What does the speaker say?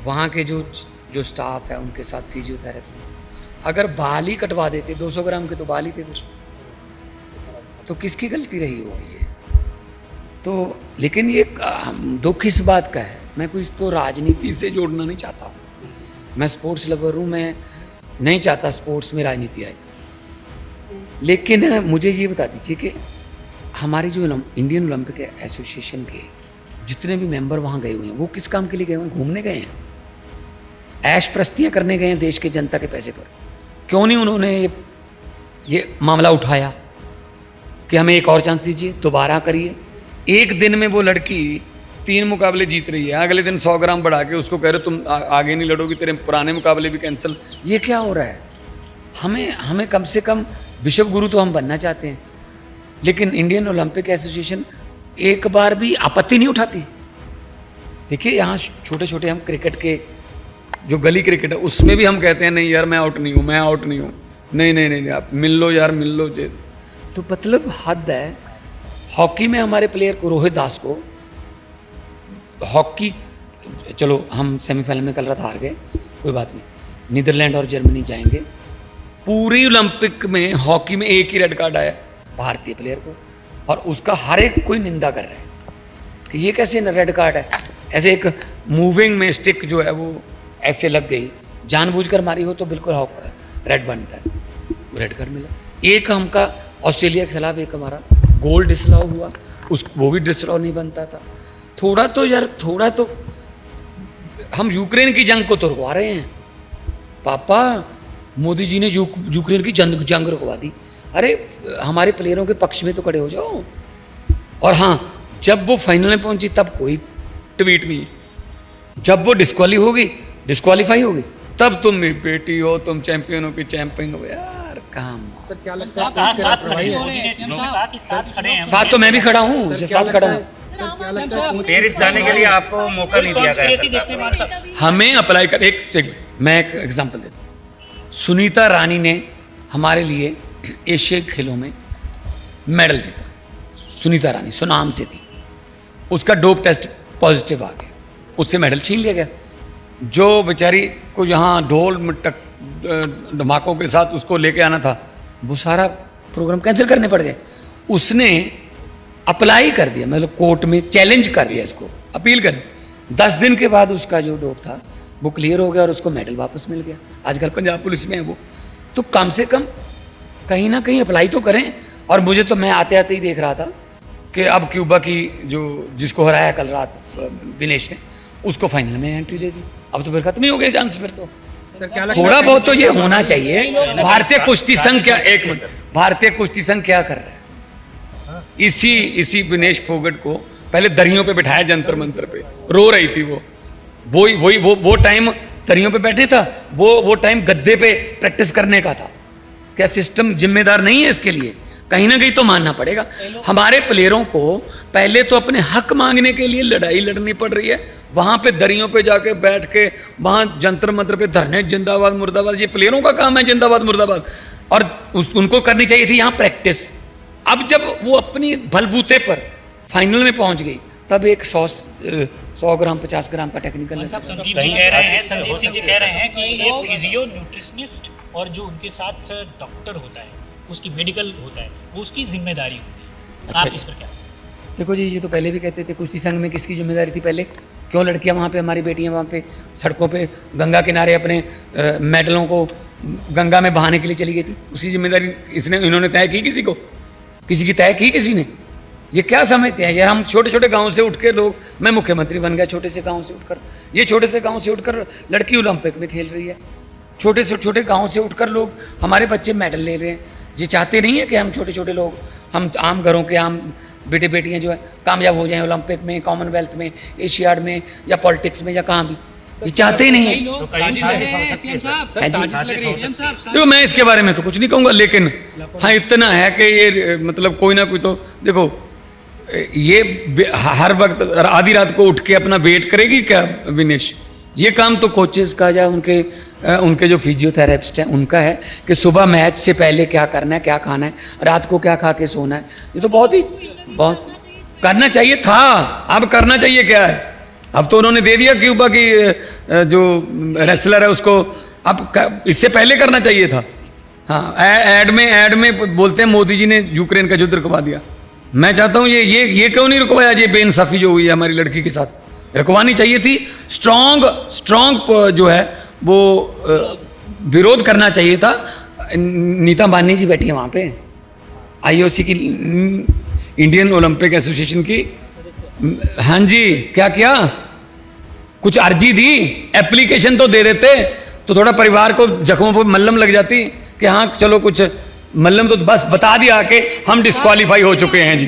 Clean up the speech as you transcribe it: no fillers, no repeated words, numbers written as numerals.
वहाँ के जो स्टाफ है उनके साथ फिजियोथेरेपी, अगर बाल ही कटवा देते 200 ग्राम के तो बाल ही थे फिर, तो किसकी गलती रही होगी ये? तो लेकिन ये दुख इस बात का है, मैं कोई इसको राजनीति से जोड़ना नहीं चाहता हूँ, मैं स्पोर्ट्स लवर हूँ, मैं नहीं चाहता स्पोर्ट्स में राजनीति आए। लेकिन मुझे ये बता दीजिए कि हमारी जो इंडियन ओलंपिक एसोसिएशन के जितने भी मेंबर वहाँ गए हुए हैं वो किस काम के लिए गए हुए हैं? घूमने गए हैं, ऐश प्रस्तियाँ करने गए हैं देश के जनता के पैसे पर। क्यों नहीं उन्होंने ये मामला उठाया कि हमें एक और चांस दीजिए, दोबारा करिए। एक दिन में वो लड़की 3 मुकाबले जीत रही है, अगले दिन 100 ग्राम बढ़ा के उसको कह रहे तुम आगे नहीं लड़ोगी, तेरे पुराने मुकाबले भी कैंसिल। ये क्या हो रहा है? हमें कम से कम विश्व गुरु तो हम बनना चाहते हैं, लेकिन इंडियन ओलंपिक एसोसिएशन एक बार भी आपत्ति नहीं उठाती। देखिए यहाँ छोटे छोटे हम क्रिकेट के जो गली क्रिकेट है उसमें भी हम कहते हैं नहीं यार मैं आउट नहीं हूँ, मैं आउट नहीं हूँ, नहीं आप मिल लो यार, मिल लो। तो मतलब हद है। हॉकी में हमारे प्लेयर को, रोहित दास को, हॉकी, चलो हम सेमीफाइनल में कल रात हार गए, कोई बात नहीं, नीदरलैंड और जर्मनी जाएंगे। पूरी ओलंपिक में हॉकी में एक ही रेड कार्ड आया भारतीय प्लेयर को, और उसका हर एक कोई निंदा कर रहा है कि ये कैसे रेड कार्ड है। ऐसे एक मूविंग में स्टिक जो है वो ऐसे लग गई, जानबूझकर मारी हो तो बिल्कुल रेड बनता है, रेड कार्ड मिला। एक हमका ऑस्ट्रेलिया के खिलाफ एक हमारा गोल डिसअलाउ हुआ, वो भी डिसअलाउ नहीं बनता था। थोड़ा तो हम यूक्रेन की जंग को तो रुकवा रहे हैं पापा, मोदी जी ने यूक्रेन की जंग रुकवा दी। अरे हमारे प्लेयरों के पक्ष में तो खड़े हो जाओ। और हाँ, जब वो फाइनल में पहुंची तब कोई ट्वीट नहीं, जब वो डिस्क्वालीफाई होगी तब तुम मेरी बेटी हो, तुम चैंपियन हो कि चैंपियन हो। यार काम सर क्या लगता है साथ तो मैं भी खड़ा हूँ, साथ खड़ा हूँ। पेरिस जाने के लिए आपको मौका नहीं दिया गया। हमें अप्लाई कर, मैं एक एग्जांपल देता हूँ। सुनीता रानी ने हमारे लिए एशियाई खेलों में मेडल जीता। सुनीता रानी सुनाम से थी, उसका डोप टेस्ट पॉजिटिव आ गया, उससे मेडल छीन लिया गया। जो बेचारी को यहाँ ढोल धमाकों के साथ उसको लेके आना था, वो सारा प्रोग्राम कैंसिल करने पड़ गए। उसने अप्लाई कर दिया, मतलब कोर्ट में चैलेंज कर दिया, इसको अपील कर दी। 10 दिन के बाद उसका जो डोप था वो क्लियर हो गया और उसको मेडल वापस मिल गया। आजकल पंजाब पुलिस में है वो। तो कम से कम कहीं ना कहीं अप्लाई तो करें। और मुझे तो, मैं आते आते ही देख रहा था कि अब क्यूबा की जिसको हराया कल रात विनेश ने, उसको फाइनल में एंट्री दे दी। अब तो फिर खत्म ही हो गए चांस। फिर तो थोड़ा बहुत तो ये होना चाहिए। भारतीय कुश्ती संघ क्या, एक मिनट, भारतीय कुश्ती संघ क्या कर रहा है? इसी विनेश फोगट को पहले दरियों पे बिठाया जंतर मंतर पे, रो रही थी वो टाइम दरियों पे बैठे था, वो टाइम गद्दे पे प्रैक्टिस करने का था। क्या सिस्टम जिम्मेदार नहीं है इसके लिए? कहीं ना कहीं तो मानना पड़ेगा। हमारे प्लेयरों को पहले तो अपने हक मांगने के लिए लड़ाई लड़नी पड़ रही है, वहां पे दरियों पे जाके बैठ के वहां जंतर मंतर पे धरने, जिंदाबाद मुर्दाबाद। ये प्लेयरों का काम है जिंदाबाद मुर्दाबाद, और उनको करनी चाहिए थी यहाँ प्रैक्टिस। अब जब वो अपनी बलबूते पर फाइनल में पहुंच गई, तब एक 100 ग्राम 50 ग्राम का टेक्निकल। संदीप सिंह जी कह रहे हैं कि ये फिजियो न्यूट्रिशनिस्ट और जो उनके साथ डॉक्टर होता है, उसकी मेडिकल होता है, वो उसकी जिम्मेदारी होती है। अच्छा, आप इस पर क्या? देखो जी, ये तो पहले भी कहते थे कुश्ती संघ में किसकी जिम्मेदारी थी पहले? क्यों लड़कियां वहाँ पे, हमारी बेटियां वहाँ पे सड़कों पे गंगा किनारे अपने मेडलों को गंगा में बहाने के लिए चली गई थी? उसकी जिम्मेदारी इन्होंने तय की? किसी की तय की किसी ने? ये क्या समझते हैं यार? हम छोटे छोटे गाँव से उठ के लोग, मैं मुख्यमंत्री बन गया छोटे से गाँव से उठकर, ये छोटे से गाँव से उठकर लड़की ओलंपिक में खेल रही है। छोटे से छोटे गाँव से उठकर लोग, हमारे बच्चे मेडल ले रहे हैं। ये चाहते नहीं है कि हम छोटे छोटे लोग, हम आम घरों के आम बेटे बेटियां जो है कामयाब हो जाएं ओलंपिक में, कॉमनवेल्थ में, एशियाड में, या पॉलिटिक्स में, या कहाँ भी। ये चाहते ही नहीं है। देखो मैं इसके बारे में तो कुछ नहीं कहूँगा, लेकिन हाँ इतना है कि ये मतलब कोई ना कोई तो, देखो ये हर वक्त आधी रात को उठ के अपना वेट करेगी क्या विनेश? ये काम तो कोचेस का या उनके जो फिजियोथेरेपिस्ट हैं उनका है कि सुबह मैच से पहले क्या करना है, क्या खाना है, रात को क्या खा के सोना है। ये तो बहुत करना चाहिए था। अब करना चाहिए क्या है? अब तो उन्होंने दे दिया क्यूबा की जो रेसलर है उसको, अब इससे पहले करना चाहिए था। हाँ, ऐड में बोलते हैं मोदी जी ने यूक्रेन का युद्ध रुकवा दिया। मैं चाहता हूँ ये क्यों नहीं रुकवाया? ये बेइंसाफी जो हुई है हमारी लड़की के साथ, रुकवानी चाहिए थी। स्ट्रॉन्ग जो है वो विरोध करना चाहिए था। नीता अंबानी जी बैठी है वहाँ पे, IOC की, इंडियन ओलंपिक एसोसिएशन की। हाँ जी, क्या किया? कुछ अर्जी दी, एप्लीकेशन तो दे देते तो थोड़ा परिवार को जख्मों पर मल्लम लग जाती कि हाँ चलो कुछ मल्लम, तो बस बता दिया कि हम डिस्क्वालीफाई हो चुके हैं जी।